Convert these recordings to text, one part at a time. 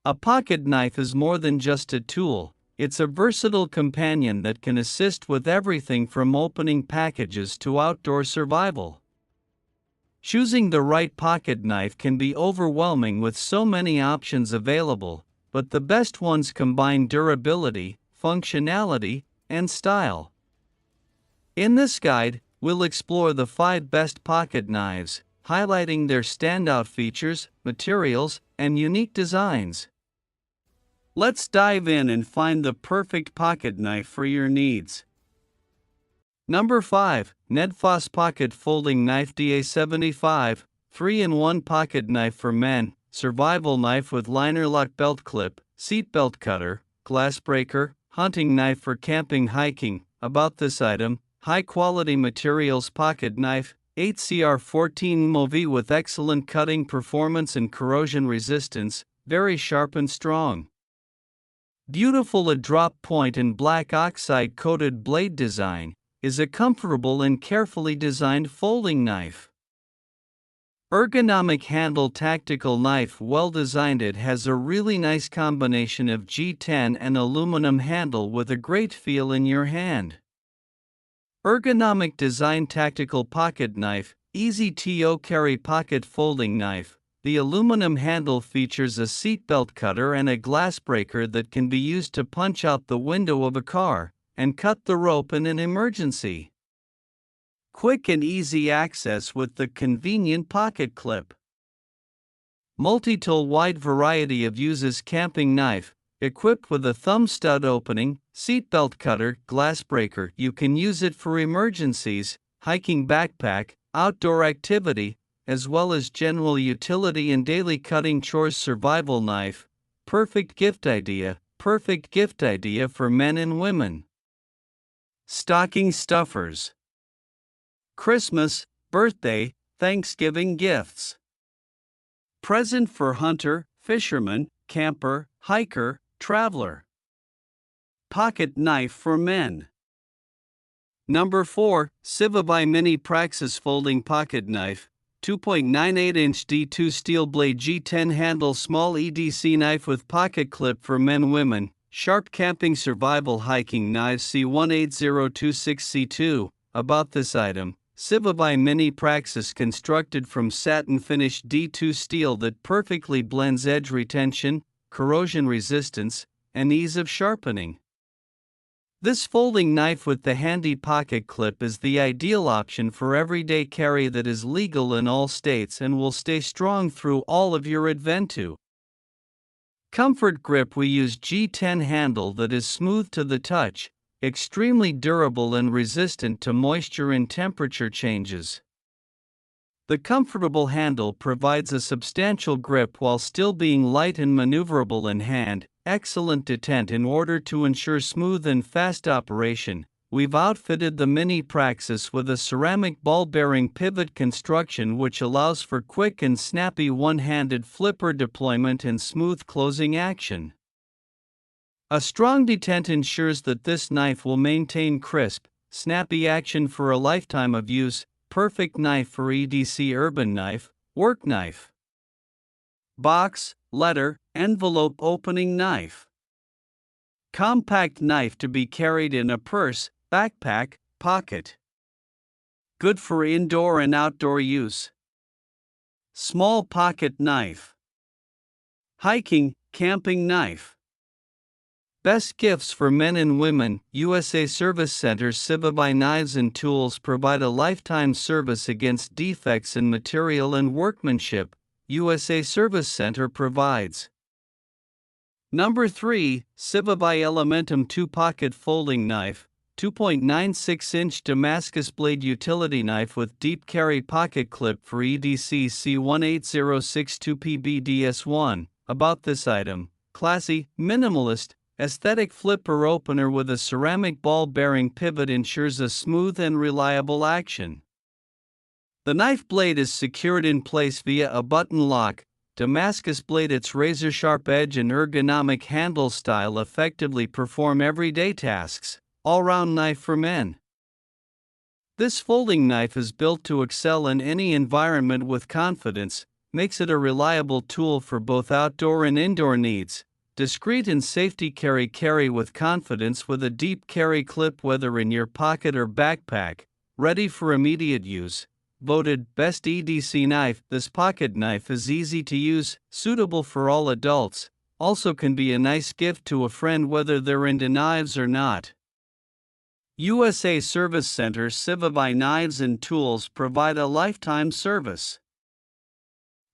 A pocket knife is more than just a tool, it's a versatile companion that can assist with everything from opening packages to outdoor survival. Choosing the right pocket knife can be overwhelming with so many options available, but the best ones combine durability, functionality, and style. In this guide, we'll explore the 5 best pocket knives, highlighting their standout features, materials, and unique designs. Let's dive in and find the perfect pocket knife for your needs. Number 5. Nedfoss Pocket Folding Knife DA75, 3-in-1 pocket knife for men, survival knife with liner lock belt clip, seatbelt cutter, glass breaker, hunting knife for camping hiking. About this item: high quality materials pocket knife, 8cr14 MOV with excellent cutting performance and corrosion resistance, very sharp and strong. Beautiful a drop point and black oxide coated blade design, is a comfortable and carefully designed folding knife. Ergonomic handle tactical knife, well designed. It has a really nice combination of G10 and aluminum handle with a great feel in your hand. Ergonomic design tactical pocket knife, easy to carry pocket folding knife. The aluminum handle features a seatbelt cutter and a glass breaker that can be used to punch out the window of a car and cut the rope in an emergency. Quick and easy access with the convenient pocket clip. Multi-tool, wide variety of uses camping knife, equipped with a thumb stud opening, seatbelt cutter, glass breaker. You can use it for emergencies, hiking, backpack, outdoor activity, as well as general utility and daily cutting chores. Survival knife, perfect gift idea for men and women. Stocking stuffers. Christmas, birthday, Thanksgiving gifts. Present for hunter, fisherman, camper, hiker, traveler. Pocket knife for men. Number 4. Civivi Mini Praxis Folding Pocket Knife, 2.98-inch D2 steel blade G10 handle small EDC knife with pocket clip for men, women. Sharp camping survival hiking knives C18026C2. About this item: Civivi Mini Praxis constructed from satin finished D2 steel that perfectly blends edge retention, corrosion resistance, and ease of sharpening. This folding knife with the handy pocket clip is the ideal option for everyday carry that is legal in all states and will stay strong through all of your adventure. Comfort grip: we use G10 handle that is smooth to the touch, extremely durable and resistant to moisture and temperature changes. The comfortable handle provides a substantial grip while still being light and maneuverable in hand. Excellent detent. In order to ensure smooth and fast operation, we've outfitted the Mini Praxis with a ceramic ball-bearing pivot construction which allows for quick and snappy one-handed flipper deployment and smooth closing action. A strong detent ensures that this knife will maintain crisp, snappy action for a lifetime of use. Perfect knife for EDC urban knife, work knife. Box, letter, envelope opening knife. Compact knife to be carried in a purse, backpack, pocket. Good for indoor and outdoor use. Small pocket knife. Hiking, camping knife. Best gifts for men and women. USA Service Center. Civivi Knives and Tools provide a lifetime service against defects in material and workmanship. USA Service Center provides. Number 3. Civivi Elementum II Pocket Folding Knife, 2.96-inch Damascus blade utility knife with deep carry pocket clip for EDC C18062PBDS1. About this item: classy, minimalist, aesthetic flipper opener with a ceramic ball-bearing pivot ensures a smooth and reliable action. The knife blade is secured in place via a button lock. Damascus blade, its razor-sharp edge and ergonomic handle style effectively perform everyday tasks. All-round knife for men. This folding knife is built to excel in any environment with confidence. makes it a reliable tool for both outdoor and indoor needs. Discreet and safety carry with confidence with a deep carry clip whether in your pocket or backpack, ready for immediate use. Voted Best EDC Knife. This pocket knife is easy to use, suitable for all adults, also can be a nice gift to a friend whether they're into knives or not. USA Service Center Civivi Knives and Tools provide a lifetime service.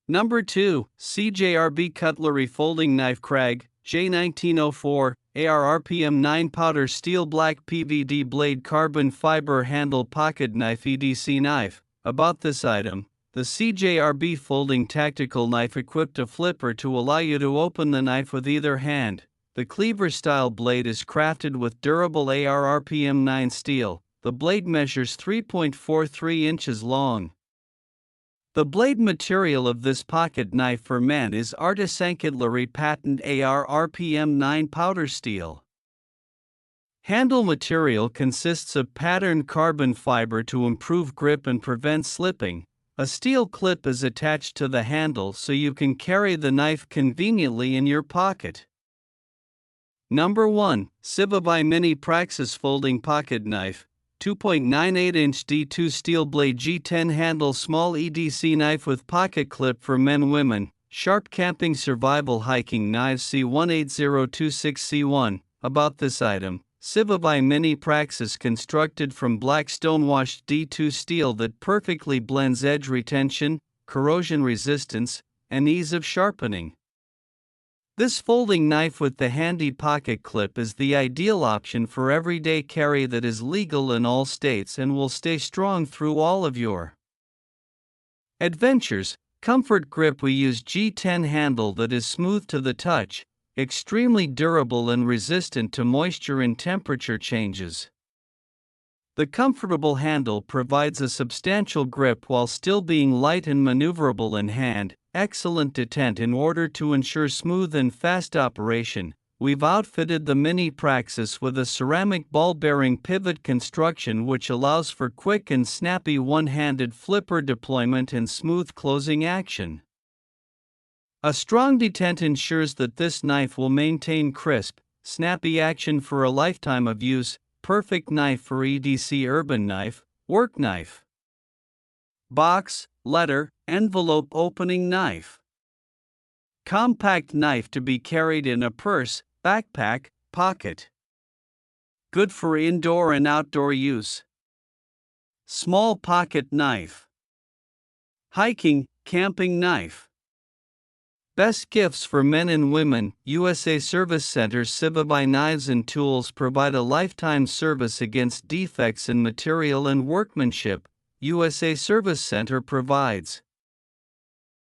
Number 2, CJRB Cutlery Folding Knife Krag, J1904, AR-RPM 9 Powder Steel Black PVD Blade Carbon Fiber Handle Pocket Knife EDC Knife. About this item, the CJRB folding tactical knife equipped a flipper to allow you to open the knife with either hand. The cleaver-style blade is crafted with durable AR-RPM 9 steel. The blade measures 3.43 inches long. The blade material of this pocket knife for men is Artisan Cutlery patent AR-RPM 9 powder steel. Handle material consists of patterned carbon fiber to improve grip and prevent slipping. A steel clip is attached to the handle so you can carry the knife conveniently in your pocket. Number 1, Civivi Mini Praxis Folding Pocket Knife, 2.98-inch D2 steel blade G10 handle small EDC knife with pocket clip for men/women, sharp camping survival hiking knives C18026C1. About this item, Civivi Mini Praxis constructed from black stonewashed D2 steel that perfectly blends edge retention, corrosion resistance, and ease of sharpening. This folding knife with the handy pocket clip is the ideal option for everyday carry that is legal in all states and will stay strong through all of your adventures. Comfort grip. We use G10 handle that is smooth to the touch, extremely durable and resistant to moisture and temperature changes. The comfortable handle provides a substantial grip while still being light and maneuverable in hand. Excellent detent. In order to ensure smooth and fast operation, we've outfitted the Mini Praxis with a ceramic ball-bearing pivot construction which allows for quick and snappy one-handed flipper deployment and smooth closing action. A strong detent ensures that this knife will maintain crisp, snappy action for a lifetime of use. Perfect knife for EDC urban knife, work knife. Box, letter, envelope opening knife. Compact knife to be carried in a purse, backpack, pocket. Good for indoor and outdoor use. Small pocket knife. Hiking, camping knife. Best gifts for men and women. USA Service Center's Civivi Knives and Tools provide a lifetime service against defects in material and workmanship. USA Service Center provides